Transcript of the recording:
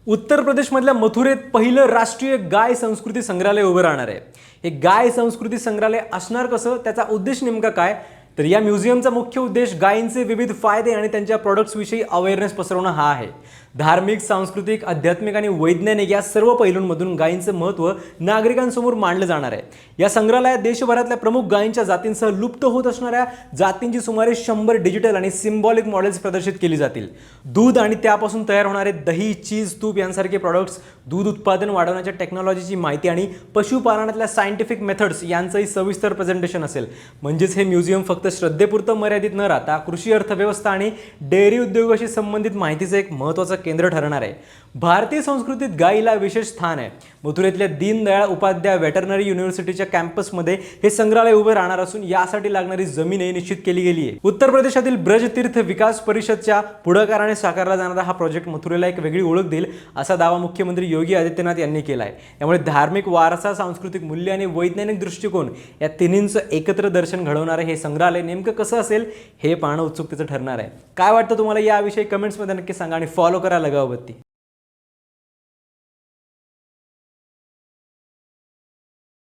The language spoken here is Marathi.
उत्तर प्रदेशमधल्या मथुरेत पहिलं राष्ट्रीय गाय संस्कृती संग्रहालय उभं राहणार आहे। हे गाय संस्कृती संग्रहालय असणार कसं, त्याचा उद्देश नेमका काय, तर या म्युझियमचा मुख्य उद्देश गायींचे विविध फायदे आणि त्यांच्या प्रॉडक्ट्सविषयी अवेअरनेस पसरवणं हा आहे। धार्मिक, सांस्कृतिक, आध्यात्मिक आणि वैज्ञानिक या सर्व पैलूंमधून गायींचं महत्त्व नागरिकांसमोर मांडलं जाणार आहे। या संग्रहालयात देशभरातल्या प्रमुख गायींच्या जातींसह लुप्त होत असणाऱ्या जातींची सुमारे 100 डिजिटल आणि सिम्बॉलिक मॉडेल्स प्रदर्शित केली जातील। दूध आणि त्यापासून तयार होणारे दही, चीज, तूप यांसारखे प्रॉडक्ट्स, दूध उत्पादन वाढवण्याच्या टेक्नॉलॉजीची माहिती आणि पशुपालनातल्या सायंटिफिक मेथड्स यांचंही सविस्तर प्रेझेंटेशन असेल। म्हणजेच हे म्युझियम फक्त श्रद्धेपुरतं मर्यादित न राहता कृषी अर्थव्यवस्था आणि डेअरी उद्योगाशी संबंधित माहितीचं एक महत्त्वाचं केंद्र ठरणार आहे। भारतीय संस्कृतीत गायीला विशेष स्थान आहे। मथुरेतल्या दीनदयाळ उपाध्याय वेटरनरी युनिव्हर्सिटीच्या कॅम्पसमध्ये हे संग्रहालय उभे राहणार असून यासाठी लागणारी जमीनही निश्चित केली गेली आहे। उत्तर प्रदेशातील ब्रज तीर्थ विकास परिषदच्या पुढाकाराने साकारला जाणारा हा प्रोजेक्ट मथुरेला एक वेगळी ओळख देईल असा दावा मुख्यमंत्री योगी आदित्यनाथ यांनी केला आहे। यामुळे धार्मिक वारसा, सांस्कृतिक मूल्य आणि वैज्ञानिक दृष्टिकोन या तिन्हींचं एकत्र दर्शन घडवणारे हे संग्रहालय नेमकं कसं असेल हे पाहणं उत्सुकतेचं ठरणार आहे। काय वाटतं तुम्हाला याविषयी कमेंट्समध्ये नक्की सांगा आणि फॉलो करा लगावबत्ती।